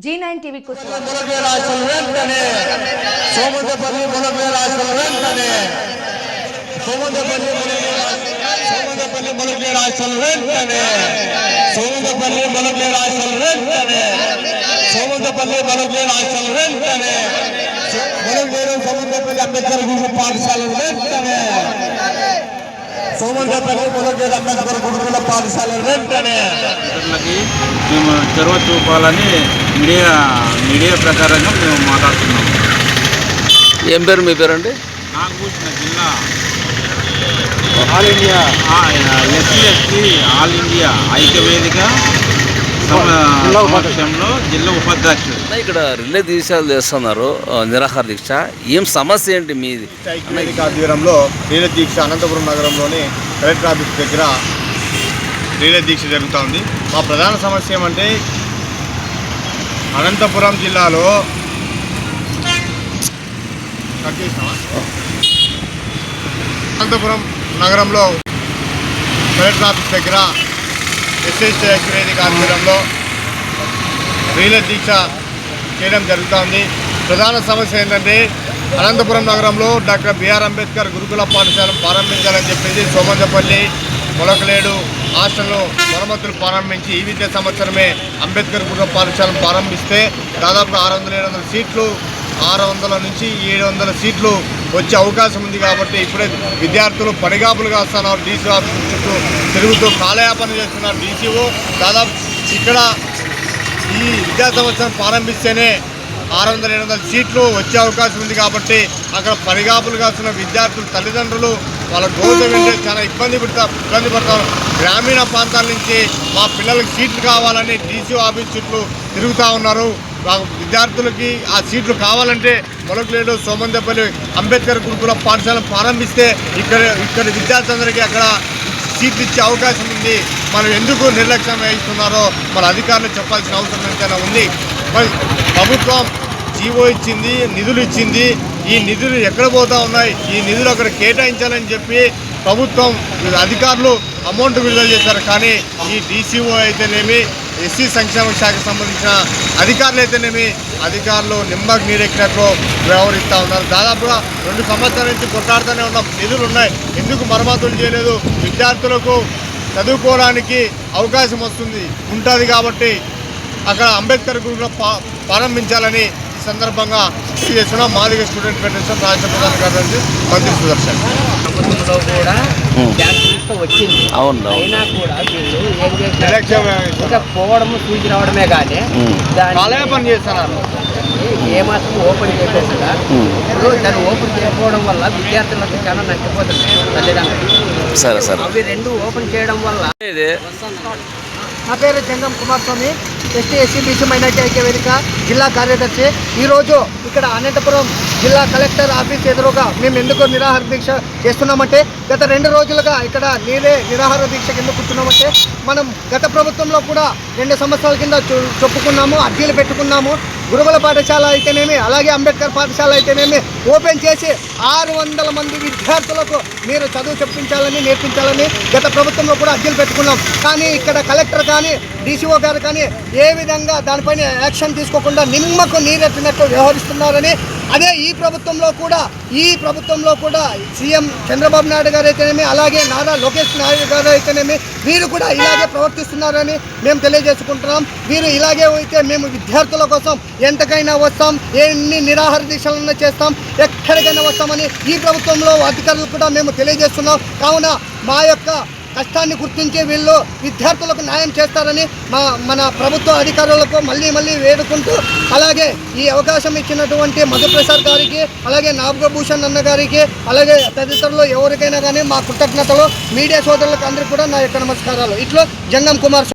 G9 TV को చొరవ చూపాలని మీడియా ప్రకారంగా మేము మాట్లాడుతున్నాము. ఏం పేరు మీ పేరండి? నాగభూషణ జిల్లా all India SC all India ఐక్యవేదిక సమక్షంలో జిల్లా ఉపాధ్యక్షుడు. ఇక్కడ రిలే దీక్షలు చేస్తున్నారు, నిరాహార దీక్ష. ఏం సమస్య ఏంటి మీది? ఐక్యవేదిక ఆధ్వర్యంలో రిలే దీక్ష అనంతపురం నగరంలోని కలెక్టర్ ఆఫీస్ దగ్గర రిలే దీక్ష జరుగుతోంది. మా ప్రధాన సమస్య ఏమంటే అనంతపురం జిల్లాలో అనంతపురం నగరంలో కలెక్టర్ ఆఫీస్ దగ్గర ఎస్సీ ఐక్యవేదిక ఆధ్వర్యంలో రిలే దీక్ష చేయడం జరుగుతోంది. ప్రధాన సమస్య ఏంటంటే అనంతపురం నగరంలో డాక్టర్ బిఆర్ అంబేద్కర్ గురుకుల పాఠశాలను ప్రారంభించాలని చెప్పేసి సోమందపల్లి మొలకలేడు హాస్టల్లో మరమ్మతులు ప్రారంభించి ఈ విద్యా సంవత్సరమే అంబేద్కర్ గురుకుల పాఠశాలను ప్రారంభిస్తే దాదాపుగా 600-700 సీట్లు 600 నుంచి 700 సీట్లు వచ్చే అవకాశం ఉంది. కాబట్టి ఇప్పుడే విద్యార్థులు పడిగాపులుగా వస్తున్నారు. డీసీ ఆఫీస్ చుట్టూ తిరుగుతూ కాలయాపన చేస్తున్నారు. డీసీఓ దాదాపు ఇక్కడ ఈ విద్యా సంవత్సరం ప్రారంభిస్తేనే 600-700 సీట్లు వచ్చే అవకాశం ఉంది. కాబట్టి అక్కడ పడిగాపులుగా వస్తున్న విద్యార్థులు తల్లిదండ్రులు వాళ్ళ గోధుమ వెంటే చాలా ఇబ్బంది పడతారు. గ్రామీణ ప్రాంతాల నుంచి మా పిల్లలకి సీట్లు కావాలని డీసీ ఆఫీస్ చుట్టూ తిరుగుతూ ఉన్నారు. విద్యార్థులకి ఆ సీట్లు కావాలంటే మొలకలేడు సోమందపల్లి అంబేద్కర్ గురుకుల పాఠశాలను ప్రారంభిస్తే ఇక్కడ విద్యార్థులందరికీ అక్కడ సీట్లు ఇచ్చే అవకాశం ఉంది. మనం ఎందుకు నిర్లక్ష్యం వహిస్తున్నారో మన అధికారులు చెప్పాల్సిన అవసరం ఎంతైనా ఉంది. మరి ప్రభుత్వం జీవో ఇచ్చింది, నిధులు ఇచ్చింది. ఈ నిధులు ఎక్కడ పోతా ఉన్నాయి? ఈ నిధులు అక్కడ కేటాయించాలని చెప్పి ప్రభుత్వం అధికారులు అమౌంట్ విడుదల చేశారు. కానీ ఈ డీసీఓ అయితేనేమి, ఎస్సీ సంక్షేమ శాఖకు సంబంధించిన అధికారులు అయితేనేమి అధికారులు నిమ్మకు నీరెక్కినట్లు వ్యవహరిస్తూ ఉన్నారు. దాదాపుగా 2 సంవత్సరాల నుంచి కొట్లాడుతూనే ఉన్నాం. నిధులు ఉన్నాయి, ఎందుకు మరమ్మతులు చేయలేదు? విద్యార్థులకు చదువుకోవడానికి అవకాశం ఉంటుంది కాబట్టి అక్కడ అంబేద్కర్ గురుకుల ప్రారంభించాలని ఈ సందర్భంగా చేస్తున్నాం. మాదిగ స్టూడెంట్ ఫెడరేషన్ రాష్ట్ర ప్రధాన కార్యదర్శి మంత్రి సుదర్శన్. ప్రభుత్వంలో కూడా క్యాన్సర్ వచ్చింది. అయినా కూడా వీళ్ళు ఏం చేస్తారు, పోవడము చూసి రావడమే కానీ కాలయాపన చేస్తున్నారు. ఏమాత్రం ఓపెన్ చేసేసా దాన్ని ఓపెన్ చేయకపోవడం వల్ల విద్యార్థులకు చాలా నష్టపోతుంది. తల్లిదండ్రులు సరే అవి 2 ఓపెన్ చేయడం వల్ల. నా పేరు జంగం కుమారస్వామి, ఎస్సీ బీసీ మైనార్టీ ఐక్యవేదిక జిల్లా కార్యదర్శి. ఈరోజు ఇక్కడ అనంతపురం జిల్లా కలెక్టర్ ఆఫీస్ ఎదురుగా మేము ఎందుకు నిరాహార దీక్ష చేస్తున్నామంటే, గత 2 రోజులుగా ఇక్కడ నిరాహార దీక్షకు ఎందుకు కూర్చున్నామంటే, మనం గత ప్రభుత్వంలో కూడా 2 సంవత్సరాల కింద చెప్పుకున్నాము, అర్జీలు పెట్టుకున్నాము. గురుకుల పాఠశాల అయితేనేమి, అలాగే అంబేద్కర్ పాఠశాల అయితేనేమి ఓపెన్ చేసి 600 మంది విద్యార్థులకు మీరు చదువు చెప్పించాలని, నేర్పించాలని గత ప్రభుత్వంలో కూడా అర్జీలు పెట్టుకున్నాం. కానీ ఇక్కడ కలెక్టర్ కానీ డీసీఓ గారు కానీ ఏ విధంగా దానిపైన యాక్షన్ తీసుకోకుండా నిమ్మకు నీరెత్తినట్టు వ్యవహరిస్తున్నారని, అదే ఈ ప్రభుత్వంలో కూడా సీఎం చంద్రబాబు నాయుడు గారు అయితేనేమి, అలాగే నారా లోకేష్ నాయుడు గారు అయితేనేమి వీరు కూడా ఇలాగే ప్రవర్తిస్తున్నారని మేము తెలియజేసుకుంటున్నాం. వీరు ఇలాగే అయితే మేము విద్యార్థుల కోసం ఎంతకైనా వస్తాం, ఎన్ని నిరాహార దీక్షలన్నా చేస్తాం, ఎక్కడికైనా వస్తామని ఈ ప్రభుత్వంలో అధికారులు కూడా మేము తెలియజేస్తున్నాం. కావున మా యొక్క కష్టాన్ని గుర్తించి వీళ్ళు విద్యార్థులకు న్యాయం చేస్తారని మన ప్రభుత్వ అధికారులకు మళ్ళీ వేడుకుంటూ, అలాగే ఈ అవకాశం ఇచ్చినటువంటి మధుప్రసాద్ గారికి, అలాగే నాగభూషణ్ అన్న గారికి, అలాగే తదితరులు ఎవరికైనా కానీ మా కృతజ్ఞతలు. మీడియా సోదరులకు అందరికీ కూడా నా యొక్క నమస్కారాలు. ఇట్లా జంగం కుమార్.